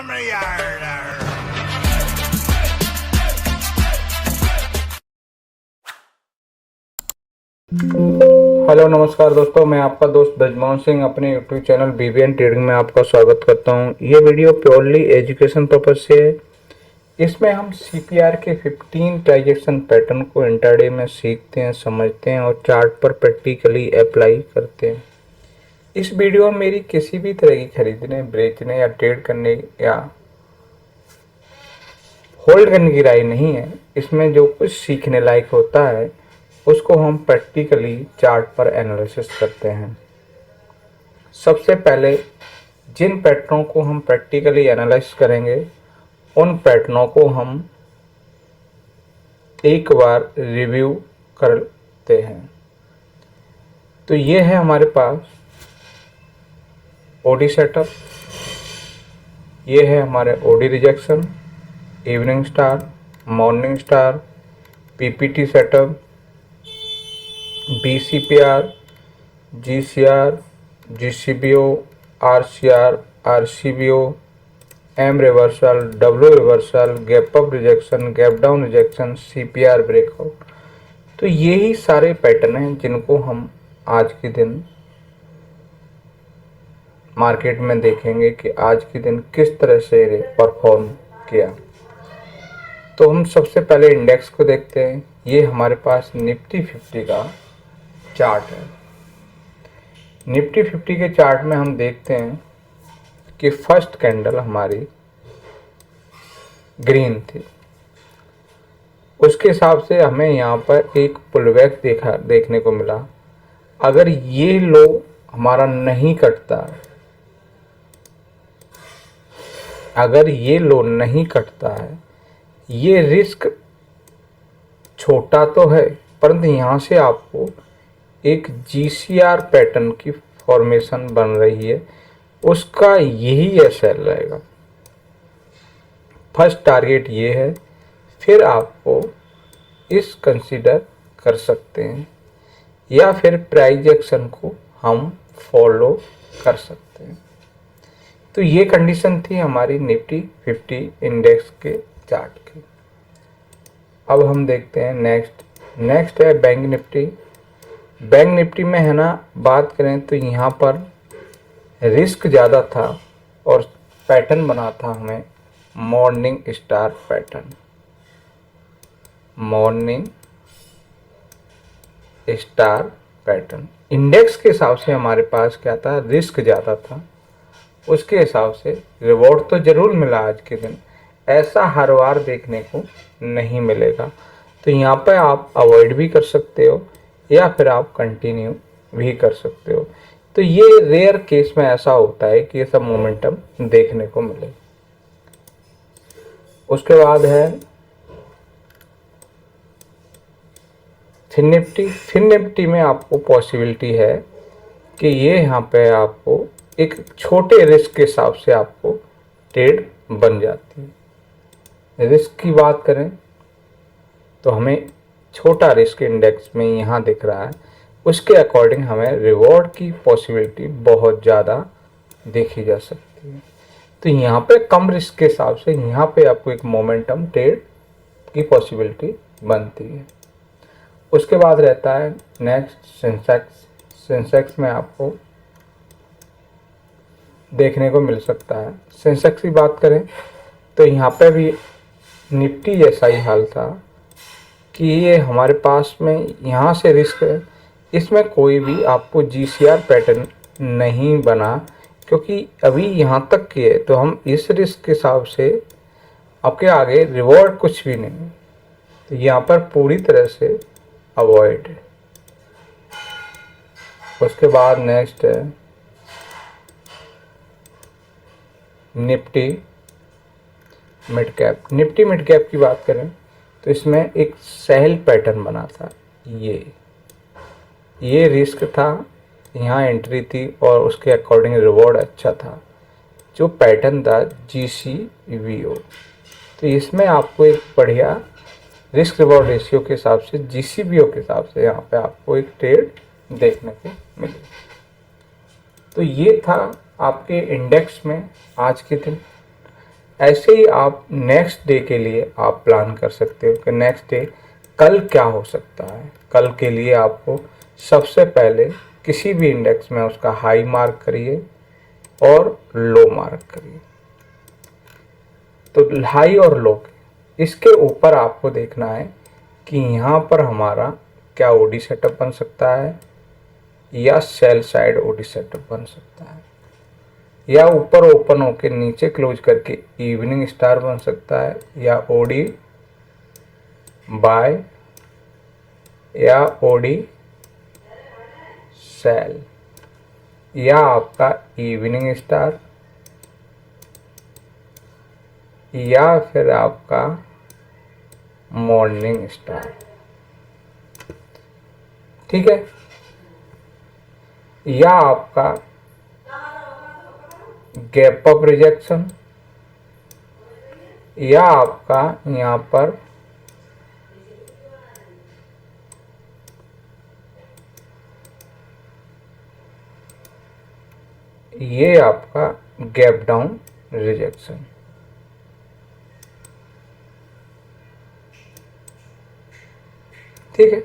Hello नमस्कार दोस्तों, मैं आपका दोस्त ब्रजमोहन सिंह अपने यूट्यूब चैनल बीबीएन ट्रेडिंग में आपका स्वागत करता हूं। ये वीडियो प्योरली एजुकेशन पर्पज से है। इसमें हम सीपीआर के 15 ट्रांजैक्शन पैटर्न को इंट्राडे में सीखते हैं, समझते हैं और चार्ट पर प्रैक्टिकली अप्लाई करते हैं। इस वीडियो में मेरी किसी भी तरह की खरीदने, बेचने या ट्रेड करने या होल्ड करने की राय नहीं है। इसमें जो कुछ सीखने लायक होता है उसको हम प्रैक्टिकली चार्ट पर एनालिसिस करते हैं। सबसे पहले जिन पैटर्नों को हम प्रैक्टिकली एनालाइज करेंगे उन पैटर्नों को हम एक बार रिव्यू करते हैं। तो ये है हमारे पास ओडी सेटअप, ये है हमारे OD rejection, evening star, morning star, PPT setup, BCPR, GCR, GCBO, RCR, RCBO, M reversal, W reversal, gap up rejection, gap down rejection, CPR breakout. तो यही सारे पैटर्न हैं जिनको हम आज के दिन मार्केट में देखेंगे कि आज के दिन किस तरह से परफॉर्म किया। तो हम सबसे पहले इंडेक्स को देखते हैं। ये हमारे पास निफ्टी 50 का चार्ट है। निफ्टी 50 के चार्ट में हम देखते हैं कि फर्स्ट कैंडल हमारी ग्रीन थी। उसके हिसाब से हमें यहाँ पर एक पुलबैक देखने को मिला। अगर ये लो हमारा नहीं कटता, अगर ये लो नहीं कटता है, ये रिस्क छोटा तो है परंतु यहाँ से आपको एक जीसीआर पैटर्न की फॉर्मेशन बन रही है, उसका यही एसएल रहेगा। फर्स्ट टारगेट ये है। फिर आपको इस कंसीडर कर सकते हैं या फिर प्राइस एक्शन को हम फॉलो कर सकते हैं। तो ये कंडीशन थी हमारी निफ्टी 50 इंडेक्स के चार्ट की। अब हम देखते हैं नेक्स्ट है बैंक निफ्टी। बैंक निफ्टी में है ना, बात करें तो यहाँ पर रिस्क ज़्यादा था और पैटर्न बना था हमें morning star pattern. Morning star pattern index के हिसाब से हमारे पास क्या था, रिस्क ज़्यादा था। उसके हिसाब से रिवॉर्ड तो ज़रूर मिला आज के दिन, ऐसा हर बार देखने को नहीं मिलेगा। तो यहाँ पर आप अवॉइड भी कर सकते हो या फिर आप कंटिन्यू भी कर सकते हो। तो ये रेयर केस में ऐसा होता है कि ये सब मोमेंटम देखने को मिले। उसके बाद है फिन निफ्टी। फिन निफ्टी में आपको पॉसिबिलिटी है कि ये यहाँ पे आपको एक छोटे रिस्क के हिसाब से आपको ट्रेड बन जाती है। रिस्क की बात करें तो हमें छोटा रिस्क इंडेक्स में यहाँ दिख रहा है, उसके अकॉर्डिंग हमें रिवॉर्ड की पॉसिबिलिटी बहुत ज़्यादा देखी जा सकती है। तो यहाँ पे कम रिस्क के हिसाब से यहाँ पे आपको एक मोमेंटम ट्रेड की पॉसिबिलिटी बनती है। उसके बाद रहता है नेक्स्ट सेंसेक्स। सेंसेक्स में आपको देखने को मिल सकता है। सेंसेक्स की बात करें तो यहाँ पे भी निफ्टी जैसा ही हाल था कि ये हमारे पास में यहाँ से रिस्क है। इसमें कोई भी आपको जीसीआर पैटर्न नहीं बना क्योंकि अभी यहाँ तक की है। तो हम इस रिस्क के हिसाब से आपके आगे रिवॉर्ड कुछ भी नहीं, तो यहाँ पर पूरी तरह से अवॉइड है। उसके बाद नेक्स्ट है Nifty mid cap. Nifty mid cap की बात करें तो इसमें एक सेल पैटर्न बना था। ये रिस्क था, यहाँ एंट्री थी और उसके अकॉर्डिंग रिवॉर्ड अच्छा था। जो पैटर्न था जीसीबीओ, तो इसमें आपको एक बढ़िया रिस्क रिवॉर्ड रेशियो के हिसाब से जीसीबीओ के हिसाब से यहाँ पे आपको एक ट्रेड देखने को मिली। तो ये था आपके इंडेक्स में आज के दिन। ऐसे ही आप नेक्स्ट डे के लिए आप प्लान कर सकते हो कि नेक्स्ट डे कल क्या हो सकता है। कल के लिए आपको सबसे पहले किसी भी इंडेक्स में उसका हाई मार्क करिए और लो मार्क करिए। तो हाई और लो इसके ऊपर आपको देखना है कि यहाँ पर हमारा क्या ओडी सेटअप बन सकता है या सेल साइड ओडी सेटअप बन सकता है, या ऊपर ओपन होकर नीचे क्लोज करके इवनिंग स्टार बन सकता है, या ओडी बाय या ओडी सेल, या आपका इवनिंग स्टार, या फिर आपका मॉर्निंग स्टार। ठीक है, या आपका गैप अप रिजेक्शन, या आपका यहाँ पर ये आपका गैप डाउन रिजेक्शन। ठीक है,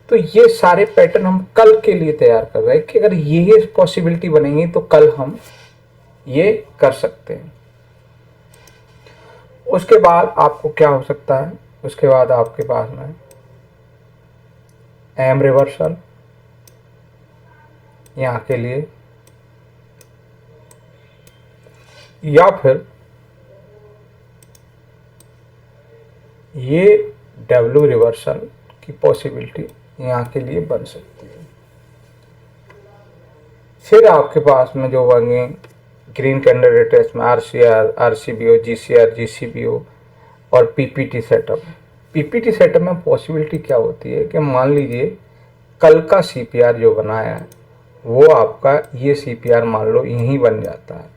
तो ये सारे पैटर्न हम कल के लिए तैयार कर रहे हैं कि अगर ये पॉसिबिलिटी बनेंगी तो कल हम ये कर सकते हैं। उसके बाद आपको क्या हो सकता है, उसके बाद आपके पास में एम रिवर्सल यहाँ के लिए, या फिर ये डब्ल्यू रिवर्सल की पॉसिबिलिटी यहाँ के लिए बन सकती है। फिर आपके पास में जो बनेंगे ग्रीन कैंडल रिट्रेस में आरसीआर, आरसीबीओ, जीसीआर, जीसीबीओ और पीपीटी सेटअप। पीपीटी सेटअप में पॉसिबिलिटी क्या होती है कि मान लीजिए कल का सीपीआर जो बनाया है वो आपका ये सीपीआर मान लो यहीं बन जाता है,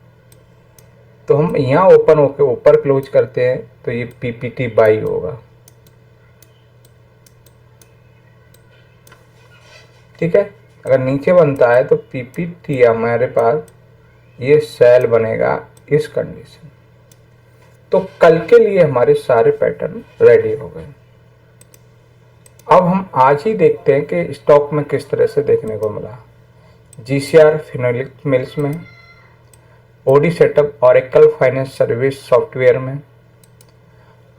तो हम यहाँ ओपन होके ऊपर क्लोज करते हैं तो ये पीपीटी बाई होगा। ठीक है, अगर नीचे बनता है तो पीपीटी हमारे पास ये सेल बनेगा इस कंडीशन। तो कल के लिए हमारे सारे पैटर्न रेडी हो गए। अब हम आज ही देखते हैं कि स्टॉक में किस तरह से देखने को मिला। जीसीआर फिनोलेक्स मिल्स में, OD setup Oracle finance service software में,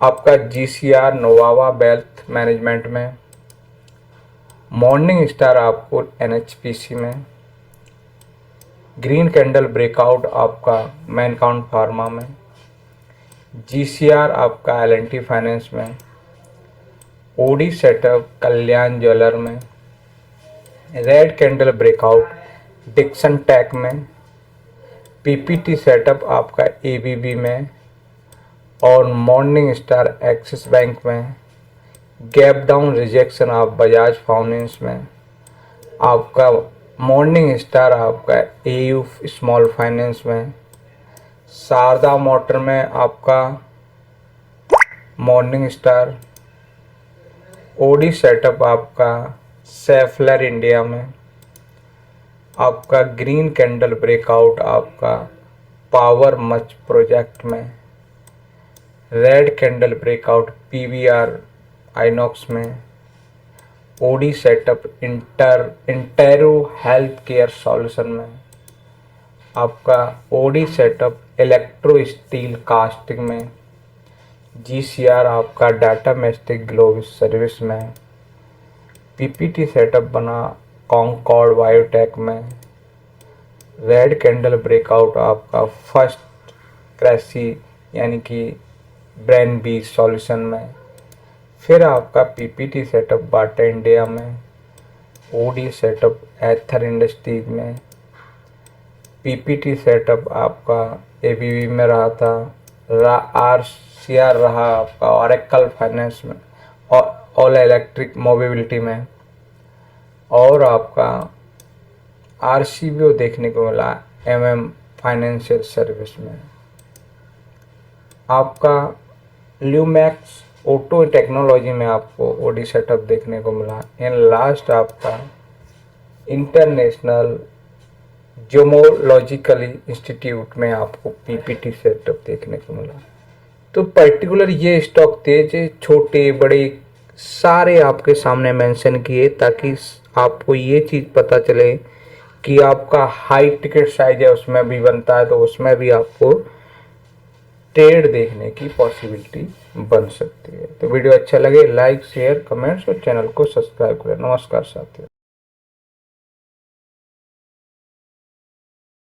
आपका जीसीआर नोवावा वेल्थ मैनेजमेंट में, मॉर्निंग स्टार आपको एनएचपीसी में, ग्रीन कैंडल ब्रेकआउट आपका मैन काउंट फार्मा में, जीसीआर आपका एलएनटी फाइनेंस में, ओडी सेटअप कल्याण ज्वेलर में, red candle breakout Dixon tech में, पीपीटी सेटअप आपका एबीबी में और मॉर्निंग स्टार एक्सिस बैंक में, गैप डाउन रिजेक्शन आप बजाज फाइनेंस में, आपका मॉर्निंग स्टार आपका एयू स्मॉल फाइनेंस में, शारदा मोटर में आपका मॉर्निंग स्टार, ओडी सेटअप आपका सेफलर इंडिया में, आपका ग्रीन कैंडल ब्रेकआउट आपका पावर मच प्रोजेक्ट में, red candle breakout PVR INOX में, OD setup Entero Health Care Solution में, आपका OD setup Electro Steel Casting में, जीसीआर आपका डाटा मैस्टिक ग्लोब सर्विस में, पीपीटी सेटअप बना कॉन्कॉर्ड बायोटेक में, रेड कैंडल ब्रेकआउट आपका फर्स्ट क्रैसी यानी कि ब्रेन बी सॉल्यूशन में, फिर आपका पीपीटी सेटअप बाटा इंडिया में, ओडी सेटअप एथर इंडस्ट्रीज में, पीपीटी सेटअप आपका एबीबी में रहा था, आरसीआर रहा आपका ओरेकल फाइनेंस में और ऑल इलेक्ट्रिक मोबिलिटी में, और आपका आरसीबीओ देखने को मिला एमएम फाइनेंशियल सर्विस में, आपका ल्यूमैक्स ऑटो टेक्नोलॉजी में आपको ओडी सेटअप देखने को मिला। एंड लास्ट आपका इंटरनेशनल जोमोलॉजिकली इंस्टीट्यूट में आपको पीपीटी सेटअप देखने को मिला। तो पर्टिकुलर ये स्टॉक थे छोटे बड़े सारे आपके सामने मेंशन किए, ताकि आपको ये चीज़ पता चले कि आपका हाई टिकट साइज है उसमें भी बनता है, तो उसमें भी आपको ट्रेड देखने की पॉसिबिलिटी बन सकती है। तो वीडियो अच्छा लगे लाइक शेयर कमेंट्स और चैनल को सब्सक्राइब करें। नमस्कार साथियों।